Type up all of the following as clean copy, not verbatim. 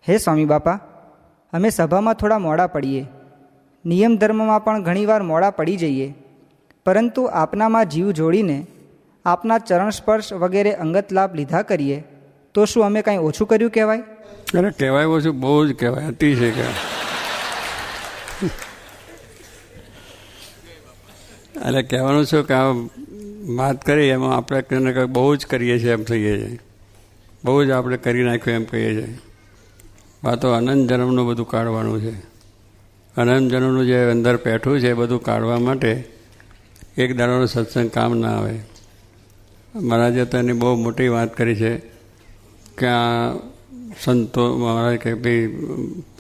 હે સ્વામી બાપા, અમે સભામાં થોડા મોડા પડીએ, નિયમ ધર્મમાં પણ ઘણીવાર મોડા પડી જઈએ, પરંતુ આપનામાં જીવ જોડીને આપના ચરણ સ્પર્શ વગેરે અંગત લાભ લીધા કરીએ તો શું અમે કાંઈ ઓછું કર્યું કહેવાય? અરે કહેવાય ઓછું, બહુ જ કહેવાય, અતિશય કહેવાય. એટલે કહેવાનું શું કે આ વાત કરી એમાં આપણે બહુ જ કરીએ છીએ એમ થઈએ છીએ, બહુ જ આપણે કરી નાખ્યું એમ કહીએ છીએ. આ તો અનંત જન્મનું બધું કાઢવાનું છે. અનંત જન્મનું જે અંદર પેઠું છે એ બધું કાઢવા માટે એક દાડાનો સત્સંગ કામ ના આવે. મહારાજે તો એની બહુ મોટી વાત કરી છે કે આ સંતો મહારાજ કે ભાઈ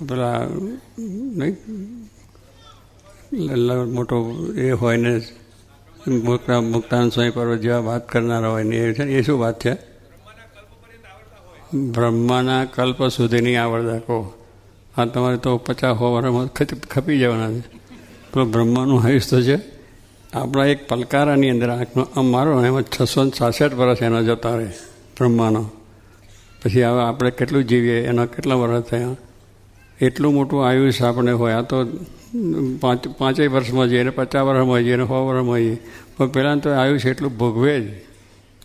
પેલા નહીં મોટો એ હોય ને મુક્તાન સ્વામી પર્વત જેવા વાત કરનારા હોય ને એ છે ને, એ શું વાત છે? બ્રહ્માના કલ્પ સુધીની આવડતા કહો. આ તમારે તો 50-100 વર્ષમાં ખપી જવાના છે. તો બ્રહ્માનું આયુષ તો છે આપણા એક પલકારાની અંદર આંખનો આમ મારો એમાં 666 વર્ષ એનો જતા રહે બ્રહ્માનો. પછી હવે આપણે કેટલું જીવીએ, એના કેટલા વર્ષ થયા? એટલું મોટું આયુષ આપણે હોય. આ તો 5 વર્ષમાં જઈએ ને 50 વર્ષમાં જઈએ ને 100 વર્ષમાં જઈએ, પણ પહેલાં તો આયુષ એટલું ભોગવે જ,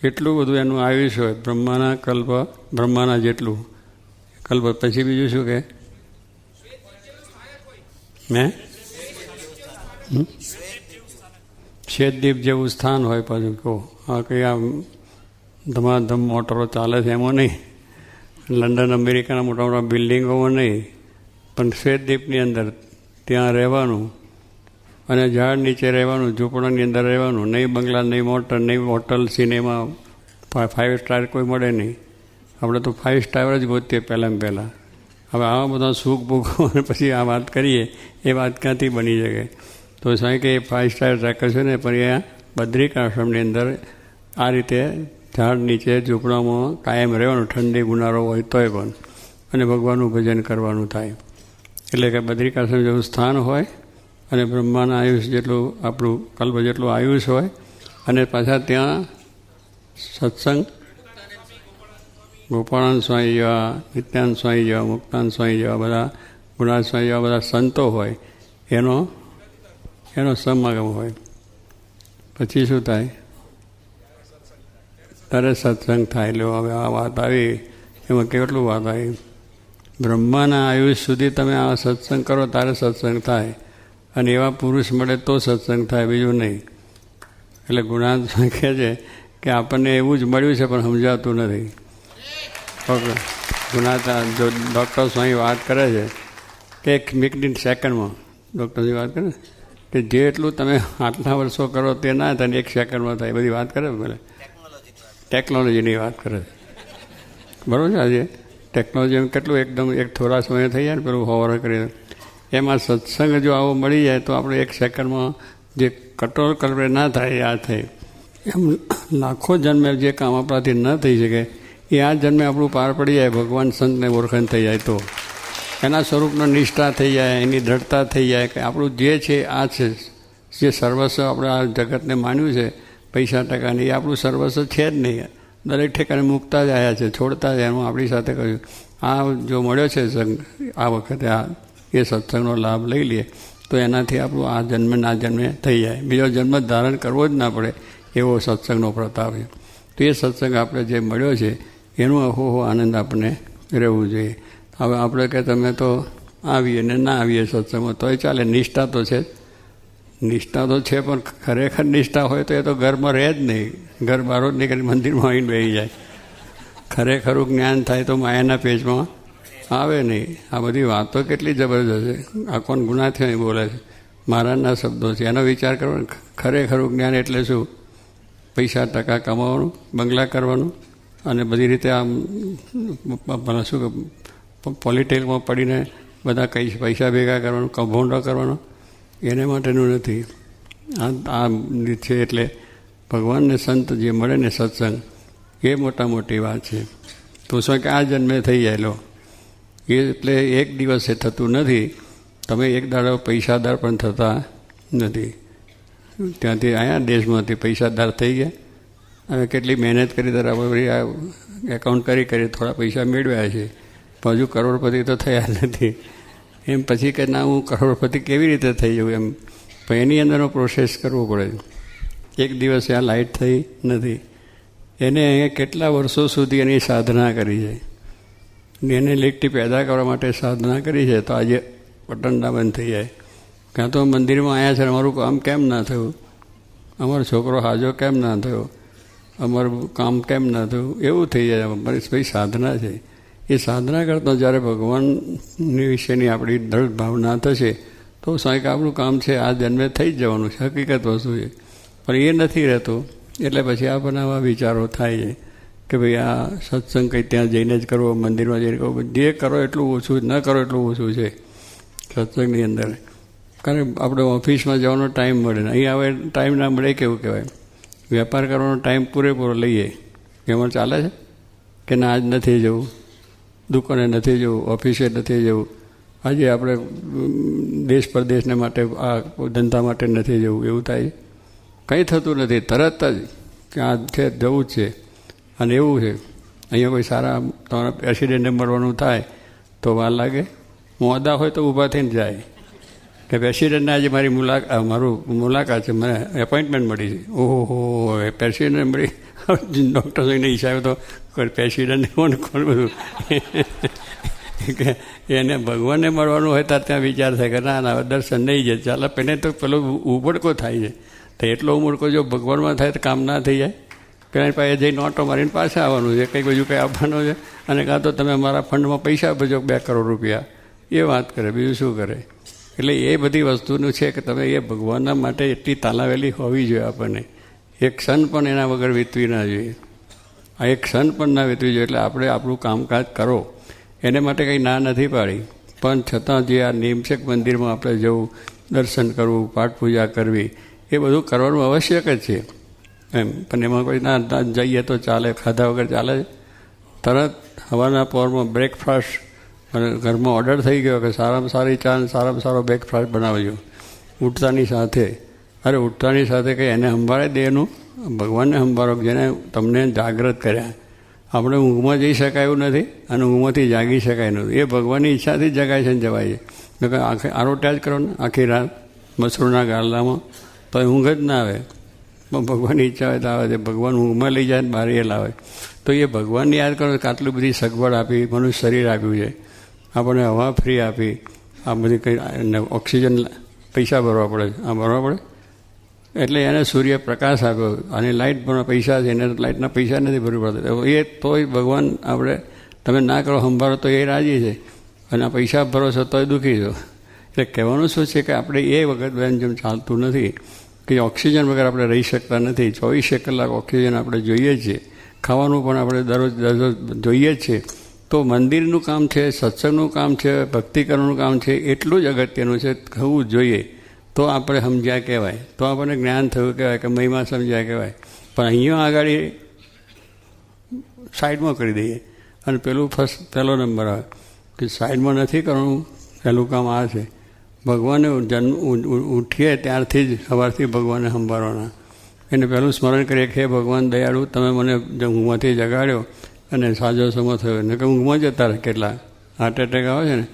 એટલું બધું એનું આયુષ હોય બ્રહ્માના કલ્પ, બ્રહ્માના જેટલું કલ્પ. પછી બીજું શું કે મેં શ્વેતદીપ જેવું સ્થાન હોય. પાછું કહો આ કંઈ આ ધમાધમ મોટરો ચાલે છે એમાં નહીં, લંડન અમેરિકાના મોટા મોટા બિલ્ડિંગોમાં નહીં, પણ શ્વેતદીપની અંદર ત્યાં રહેવાનું અને ઝાડ નીચે રહેવાનું, ઝૂંપડાની અંદર રહેવાનું. નહીં બંગલા, નહીં મોટર, નહીં હોટલ, સિનેમા, 5 સ્ટાર કોઈ મળે નહીં. આપણે તો 5 સ્ટાર જ ગોતીએ પહેલાં. હવે આવા બધા સુખ ભોગવો અને પછી આ વાત કરીએ એ વાત ક્યાંથી બની શકે? તો સાહેબ કે એ 5 સ્ટાર ટ્રેકર છે ને, પણ એ બદ્રિક આશ્રમની અંદર આ રીતે ઝાડ નીચે ઝૂંપડામાં કાયમ રહેવાનું, ઠંડી ગુનારો હોય તોય પણ, અને ભગવાનનું ભજન કરવાનું થાય. એટલે કે બદ્રિક આશ્રમ જેવું સ્થાન હોય અને બ્રહ્માના આયુષ જેટલું, આપણું કલ્પ જેટલું આયુષ હોય, અને પાછા ત્યાં સત્સંગ ગોપાળાન સ્વામી જેવા, નિત્યાનંદ સ્વામી જેવા, મુક્તાનંદ સ્વામી જેવા બધા, ગુણાન સ્વામી જેવા બધા સંતો હોય, એનો સમાગમ હોય. પછી શું થાય? ત્યારે સત્સંગ થાય. એટલે હવે આ વાત આવી, એમાં કેટલું વાત આવી. બ્રહ્માના આયુષ સુધી તમે આ સત્સંગ કરો ત્યારે સત્સંગ થાય, અને એવા પુરુષ મળે તો સત્સંગ થાય, બીજું નહીં. એટલે ગુણાન કહે છે કે આપણને એવું જ મળ્યું છે પણ સમજાતું નથી. ગુણાતા જો ડૉક્ટર સ્વામી વાત કરે છે કે 1 સેકન્ડમાં, ડૉક્ટર સ્વામી વાત કરે કે જેટલું તમે આટલા વર્ષો કરો તે ના થાય 1 સેકન્ડમાં થાય, બધી વાત કરે. ભલે ટેકનોલોજીની વાત કરે છે, બરાબર છે. આજે ટેકનોલોજી કેટલું એકદમ થોડા સમય થઈ જાય ને, પેલું હોવર કરી, એમાં સત્સંગ જો આવો મળી જાય તો આપણે 1 સેકન્ડમાં જે કંટ્રોલ કરે ના થાય આ થાય. એમ લાખો જન્મે જે કામ આપણાથી ન થઈ શકે એ આ જન્મે આપણું પાર પડી જાય, ભગવાન સંતને ઓળખાણ થઈ જાય તો, એના સ્વરૂપનો નિષ્ઠા થઈ જાય, એની દ્રઢતા થઈ જાય કે આપણું જે છે આ છે, જે સર્વસ્વ આપણે આ જગતને માન્યું છે પૈસા ટકાની, એ આપણું સર્વસ્વ છે જ નહીં. દરેક ઠેકાને મૂકતા જ આવ્યા છે, છોડતા જ. એનું આપણી સાથે કહ્યું આ જો મળ્યો છે સંગ, આ વખતે આ એ સત્સંગનો લાભ લઈ લઈએ તો એનાથી આપણું આ જન્મે ના જન્મે થઈ જાય, બીજો જન્મ ધારણ કરવો જ ના પડે, એવો સત્સંગનો પ્રતાપ છે. તો એ સત્સંગ આપણે જે મળ્યો છે એનું અહોહો આનંદ આપણે રહેવું જોઈએ. હવે આપણે કે તમે તો આવીએ ને ના આવીએ સત્સંગમાં તોય ચાલે, નિષ્ઠા તો છે, નિષ્ઠા તો છે, પણ ખરેખર નિષ્ઠા હોય તો એ તો ઘરમાં રહે જ નહીં, ઘર બહાર જ નીકળી મંદિરમાં આવીને બેસી જાય. ખરેખરું જ્ઞાન થાય તો માયાના પેજમાં આવે નહીં. આ બધી વાતો કેટલી જબરદસ્ત છે. આ કોણ ગુનાથી બોલે છે? મહારાજના શબ્દો છે, એનો વિચાર કરવાનો. ખરેખરું જ્ઞાન એટલે શું? પૈસા ટકા કમાવાનું, બંગલા કરવાનું, અને બધી રીતે આમ શું કે પોલિટિકમાં પડીને બધા કઈ પૈસા ભેગા કરવાનું, કૌભાંડો કરવાનો, એને માટેનું નથી. આ છે. એટલે ભગવાનને સંત જે મળે ને સત્સંગ, એ મોટી વાત છે. તો શું કે આ જન્મે થઈ જાય લો, એ એટલે એક દિવસે થતું નથી. તમે એક દાડો પૈસાદાર પણ થતા નથી. ત્યાંથી અહીંયા દેશમાંથી પૈસાદાર થઈ ગયા, હવે કેટલી મહેનત કરી ત્યારે આપણે એકાઉન્ટ કરી થોડા પૈસા મેળવ્યા છે, પણ હજુ કરોડપતિ તો થયા નથી. એમ પછી કે ના હું કરોડપતિ કેવી રીતે થઈ જાઉં એમ, પણ એની અંદરનો પ્રોસેસ કરવો પડે. એક દિવસે આ લાઇટ થઈ નથી, એને કેટલા વર્ષો સુધી એની સાધના કરી છે, એને ઇલેક્ટ્રિક પેદા કરવા માટે સાધના કરી છે. તો આજે બટનના બંધ થઈ જાય, ક્યાં તો મંદિરમાં આવ્યા છે, અમારું કામ કેમ ના થયું, અમારો છોકરો હાજો કેમ ના થયો, અમારું કામ કેમ ના થયું, એવું થઈ જાય. અમારી ભાઈ સાધના છે. એ સાધના કરતા જ્યારે ભગવાનની વિશેની આપણી દૃઢ ભાવના થશે તો સાંઈક આપણું કામ છે આ જન્મે થઈ જ જવાનું છે, હકીકત વસ્તુ છે. પણ એ નથી રહેતું, એટલે પછી આપણને આવા વિચારો થાય છે કે ભાઈ આ સત્સંગ કંઈ ત્યાં જઈને જ કરવો, મંદિરમાં જઈને કરવો. જે કરો એટલું ઓછું, ન કરો એટલું ઓછું છે સત્સંગની અંદર. કારણ કે આપણે ઓફિસમાં જવાનો ટાઈમ મળે ને, અહીં આવે ટાઈમ ના મળે, કેવું કહેવાય. વેપાર કરવાનો ટાઈમ પૂરેપૂરો લઈએ, એમાં ચાલે છે કે ના આજ નથી જવું, દુકાને નથી જવું, ઓફિસે નથી જવું, આજે આપણે દેશ પરદેશને માટે આ ધંધા માટે નથી જવું, એવું થાય. કંઈ થતું નથી, તરત જ કે આ છે જવું જ છે. અને એવું છે અહીંયા કોઈ સારા તમારા પ્રેસિડેન્ટને મળવાનું થાય તો વાર લાગે, મોડા હોય તો ઊભા થઈને જાય કે પ્રેસિડેન્ટને આજે મારી મુલાકાત છે, મને એપોઇન્ટમેન્ટ મળી છે. ઓહો, પ્રેસિડેન્ટને મળી, ડૉક્ટર જોઈને હિસાબે તો પ્રેસિડેન્ટને કોણ બધું કે એને ભગવાનને મળવાનું હોય ત્યારે ત્યાં વિચાર થાય કે ના ના દર્શન નહીં જાય, ચાલો પહેલે તો પેલો ઉમળકો થાય છે. તો એટલો ઉમળકો જો ભગવાનમાં થાય તો કામ ના થઈ જાય. પેલા પાસે જઈને ઓટો મારીને પાછા આવવાનું છે, કંઈ બીજું કંઈ આપવાનું છે, અને કાં તો તમે મારા ફંડમાં પૈસા ભજો 2 કરોડ રૂપિયા, એ વાત કરે, બીજું શું કરે. એટલે એ બધી વસ્તુનું છે કે તમે એ ભગવાનના માટે એટલી તાલાવેલી હોવી જોઈએ. આપણને એક ક્ષણ પણ એના વગર વીતવી ના જોઈએ, આ એક ક્ષણ પણ ના વીતવી જોઈએ. એટલે આપણે આપણું કામકાજ કરો, એને માટે કંઈ ના નથી પાડી, પણ છતાં જે આ નિમશક મંદિરમાં આપણે જવું, દર્શન કરવું, પાઠ પૂજા કરવી, એ બધું કરવાનું આવશ્યક જ છે એમ. પણ એમાં કોઈ ના જઈએ તો ચાલે, ખાધા વગર ચાલે. તરત સવારના પહોરમાં બ્રેકફાસ્ટ, અને ઘરમાં ઓર્ડર થઈ ગયો કે સારામાં સારી ચા, સારામાં સારો બ્રેકફાસ્ટ બનાવજો ઉઠતાની સાથે. અરે ઉઠતાની સાથે કંઈ એને સંભાળે દેનું, ભગવાનને સંભાળો જેને તમને જાગૃત કર્યા. આપણે ઊંઘમાં જઈ શકાય એવું નથી, અને ઊંઘમાંથી જાગી શકાય નથી. એ ભગવાનની ઈચ્છાથી જ જગાય છે ને જવાય છે. આખે આરોટા જ કરો ને આખી રાત મસરૂના ગારલામાં, તો ઊંઘ જ ના આવે. પણ ભગવાનની ઈચ્છા હોય તો આવે છે. ભગવાન ઊંઘમાં લઈ જાય ને બહાર એ લાવે. તો એ ભગવાનની યાદ કરો કે આટલી બધી સગવડ આપી, મનુષ્ય શરીર આપ્યું છે, આપણને હવા ફ્રી આપી, આ બધી કંઈ ઓક્સિજન પૈસા ભરવા પડે, આ ભરવા પડે. એટલે એને સૂર્યપ્રકાશ આપ્યો, અને લાઇટ પણ પૈસા છે, એને લાઇટના પૈસા નથી ભરવું પડતા. એ તોય ભગવાન આપણે તમે ના કરો સંભાળો તો એ રાજી છે, અને આ પૈસા ભરો છો તોય દુઃખી છો. એટલે કહેવાનું શું છે કે આપણે એ વખત જેમ ચાલતું નથી કે ઓક્સિજન વગર આપણે રહી શકતા નથી. 24 કલાક ઓક્સિજન આપણે જોઈએ જ છીએ, ખાવાનું પણ આપણે દરરોજ જોઈએ જ છીએ. તો મંદિરનું કામ છે, સત્સંગનું કામ છે, ભક્તિ કરવાનું કામ છે, એટલું જ અગત્યનું છે, થવું જ જોઈએ. તો આપણે સમજ્યા કહેવાય, તો આપણને જ્ઞાન થયું કહેવાય, કે મહિમા સમજ્યા કહેવાય. પણ અહીંયા આગળ સાઈડમાં કરી દઈએ, અને પહેલો નંબર આવે કે સાઈડમાં નથી કરવાનું, પહેલું કામ આ છે. ભગવાને ઉઠીએ ત્યારથી જ સવારથી ભગવાનને સંભાળવાના. એને પહેલું સ્મરણ કરીએ કે ભગવાન દયાળુ, તમે મને ઊંઘમાંથી જગાડ્યો અને સાજો સમો થયો. ને કે ઊંઘમાં જતા રહે, કેટલા હાર્ટ એટેક આવે છે ને,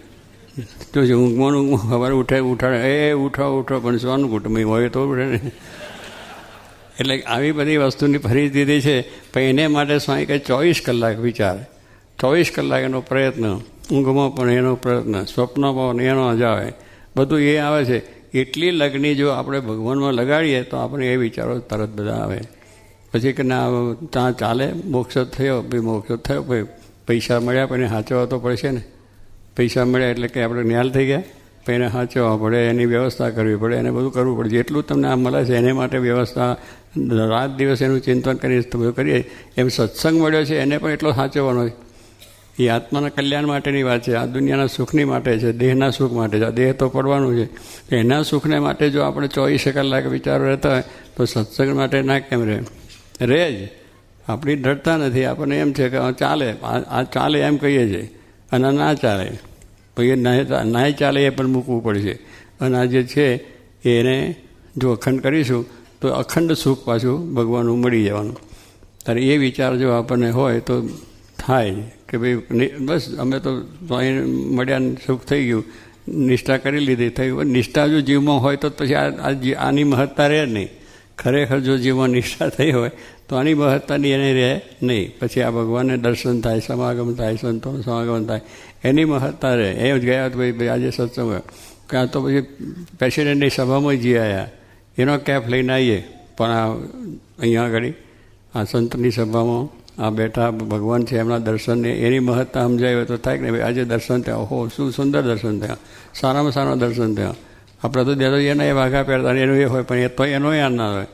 તો ઊંઘમાં સવારે ઉઠાડે, ઉઠો પણ શું કુટુંબ હોય તો ઉઠે ને. એટલે આવી બધી વસ્તુની પરિસ્થિતિ છે. પણ એને માટે સ્વામી કહે 24 કલાક વિચાર, 24 કલાક એનો પ્રયત્ન, ઊંઘમાં પણ એનો પ્રયત્ન, સ્વપ્નમાં પણ એનો જ આવે, બધું એ આવે છે. એટલી લગ્ની જો આપણે ભગવાનમાં લગાડીએ તો આપણે એ વિચારો તરત બધા આવે. પછી કે ના ત્યાં ચાલે, મોક્ષ થયો, ભાઈ મોક્ષ થયો, ભાઈ પૈસા મળ્યા પણ એને સાચવવા તો પડશે ને. પૈસા મળ્યા એટલે કે આપણે ન્યાલ થઈ ગયા, પણ એને સાચવવા પડે, એની વ્યવસ્થા કરવી પડે, એને બધું કરવું પડે. જેટલું તમને આ મળે છે એને માટે વ્યવસ્થા, રાત દિવસ એનું ચિંતન કરીને બધું કરીએ. એમ સત્સંગ મળ્યો છે એને પણ એટલો સાચવવાનો છે. એ આત્માના કલ્યાણ માટેની વાત છે, આ દુનિયાના સુખની માટે છે, દેહના સુખ માટે છે. આ દેહ તો પડવાનું છે, એના સુખને માટે જો આપણે 24 કલાક વિચારો રહેતા હોય તો સત્સંગ માટે ના કેમ રહે જ. આપણી ડરતા નથી, આપણને એમ છે કે ચાલે, આ ચાલે એમ કહીએ છીએ, અને ના ચાલે પછી એ ના ચાલે એ પણ મૂકવું પડશે. અને આ જે છે એને જો અખંડ કરીશું તો અખંડ સુખ પાછું ભગવાનનું મળી જવાનું. ત્યારે એ વિચાર જો આપણને હોય તો થાય કે ભાઈ બસ અમે તો અહીં મળ્યા ને સુખ થઈ ગયું, નિષ્ઠા કરી લીધી થયું. નિષ્ઠા જો જીવમાં હોય તો પછી આની મહત્તા રહે નહીં. ખરેખર જો જીવમાં નિષ્ઠા થઈ હોય તો આની મહત્તાની એને રહે નહીં. પછી આ ભગવાનને દર્શન થાય, સમાગમ થાય, સંતોનું સમાગમ થાય, એની મહત્તા રહે. એ જ ગયા તો ભાઈ આજે સત્સંગ ક્યાં તો પછી પ્રેસિડેન્ટની સભામાં જઈ આવ્યા, એનો કેફ લઈને આવીએ. પણ આ અહીંયા આગળ આ સંતની સભામાં આ બેઠા ભગવાન છે એમના દર્શનને એની મહત્તા સમજાય હોય તો થાય કે ભાઈ આજે દર્શન થયા, ઓહો શું સુંદર દર્શન થયા, સારામાં સારા દર્શન થયા. આપણે તો દેતો એના એ વાઘા પહેરતા એનું એ હોય, પણ એ તો એનો યાદ ના હોય.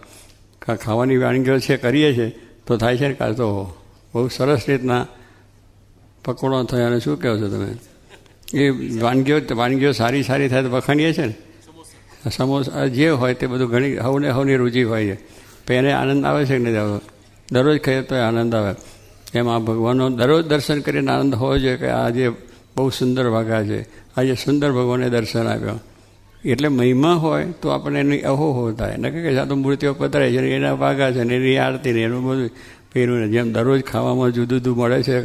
ખાવાની વાનગીઓ છે કરીએ છીએ તો થાય છે ને કાં તો બહુ સરસ રીતના પકોડા થયા. અને શું કહો છો તમે? એ વાનગીઓ સારી થાય તો વખાણીએ છીએ ને. સમોસા જે હોય તે બધું ઘણી હવની રુચિ હોય છે, પણ એને આનંદ આવે છે કે નહીં આવતો? દરરોજ ખાઈએ તો આનંદ આવે. એમ આ ભગવાનનો દરરોજ દર્શન કરીને આનંદ હોવો જોઈએ કે આજે બહુ સુંદર વાઘા છે, આજે સુંદર ભગવાને દર્શન આપ્યો. એટલે મહિમા હોય તો આપણને એની અહોહો થાય. નક્કી કે આ તો મૂર્તિઓ પધરાય છે ને એના વાઘા છે ને એની આરતી ને એનું બધું પહેર્યું ને. જેમ દરરોજ ખાવામાં જુદું જુદું મળે છે,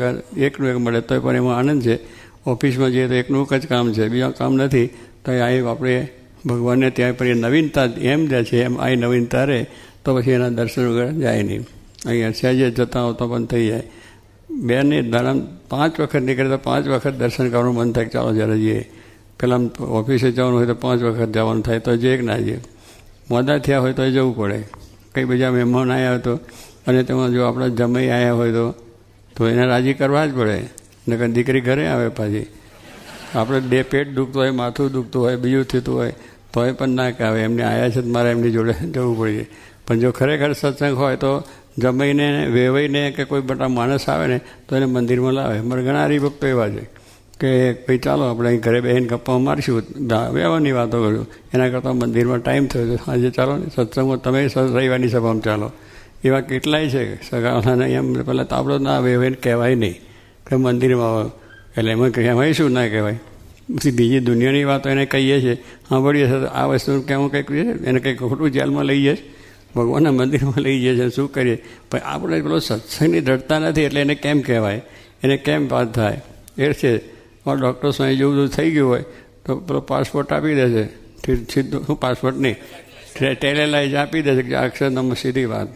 એકનું એક મળે તો પણ એમાં આનંદ છે. ઓફિસમાં જઈએ તો એકનું એક જ કામ છે, બીજા કામ નથી. તો અહીં આપણે ભગવાનને ત્યાં પણ એ નવીનતા એમ જાય છે, એમ આ નવીનતા રહે તો પછી એના દર્શન વગર જાય નહીં. અહીંયા સહેજે જતા હોતો પણ થઈ જાય. બેને ધરમ 5 વખત નીકળે તો 5 વખત દર્શન કરવાનું મન થાય. ચાલો જ્યારે જઈએ, પહેલાં ઓફિસે જવાનું હોય તો 5 વખત જવાનું થાય તો જે ના જઈએ. મોડા થયા હોય તો જવું પડે. કંઈ બીજા મહેમાન આવ્યા તો અને તેમાં જો આપણે જમાઈ આવ્યા હોય તો એને રાજી કરવા જ પડે. નકર દીકરી ઘરે આવે પાછી. આપણે પેટ દુખતું હોય, માથું દુખતું હોય, બીજું થતું હોય તોય પણ ના કહેવાય એમને આવ્યા છે મારે એમની જોડે જવું પડે. પણ જો ખરેખર સત્સંગ હોય તો જમાઈને વેવાઈને કે કોઈ મોટા માણસ આવે ને તો એને મંદિરમાં લાવે. મારે ઘણા હરિભક્તો એવા છે કે ભાઈ ચાલો આપણે અહીં ઘરે બેસીને ગપ્પા મારીશું, વ્યવહારની વાતો કરું, એના કરતાં મંદિરમાં ટાઈમ થયો છે આજે ચાલો ને સત્સંગમાં તમે રવિવારની સભામાં ચાલો. એવા કેટલાય છે સગાવાના. એમ પહેલાં તો આપણો ના વેવાઈને કહેવાય નહીં કે મંદિરમાં આવો, એટલે એમાં કહેવાય શું ના કહેવાય. પછી બીજી દુનિયાની વાતો એને કહીએ છીએ, સાંભળીએ છીએ આ વસ્તુ કેવું કંઈક એને કંઈક ખોટું જેલમાં લઈ જઈએ, ભગવાનના મંદિરમાં લઈ જઈએ છીએ, શું કરીએ. પણ આપણે પેલો સત્સંગની દ્રઢતા નથી એટલે એને કેમ કહેવાય, એને કેમ વાત થાય એ છે. ડૉક્ટર સ્વામી જેવું થઈ ગયું હોય તો પેલો પાસપોર્ટ આપી દે છે સીધું, શું પાસપોર્ટ નહીં, ટેલેલાઇઝ આપી દે છે કે અક્ષરધામમાં સીધી વાત.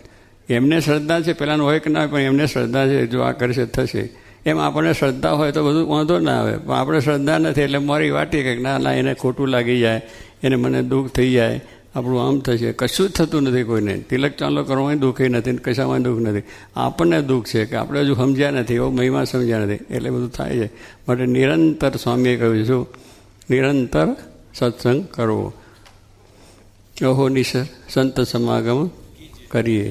એમને શ્રદ્ધા છે, પેલાનું હોય કે ના હોય, પણ એમને શ્રદ્ધા છે જો આ કરશે થશે. એમ આપણને શ્રદ્ધા હોય તો બધું વાંધો ના આવે. પણ આપણે શ્રદ્ધા નથી એટલે મારી વાટી કે ના એને ખોટું લાગી જાય, એને મને દુઃખ થઈ જાય, આપણું આમ થશે. કશું જ થતું નથી કોઈને. તિલક ચાલો કરવાની દુઃખ નથી ને કશામાં દુઃખ નથી. આપણને દુઃખ છે કે આપણે હજુ સમજ્યા નથી, એવો મહિમા સમજ્યા નથી એટલે બધું થાય છે. માટે નિરંતર સ્વામીએ કહ્યું છું નિરંતર સત્સંગ કરવો. ઓહો નિસર સંત સમાગમ કરીએ.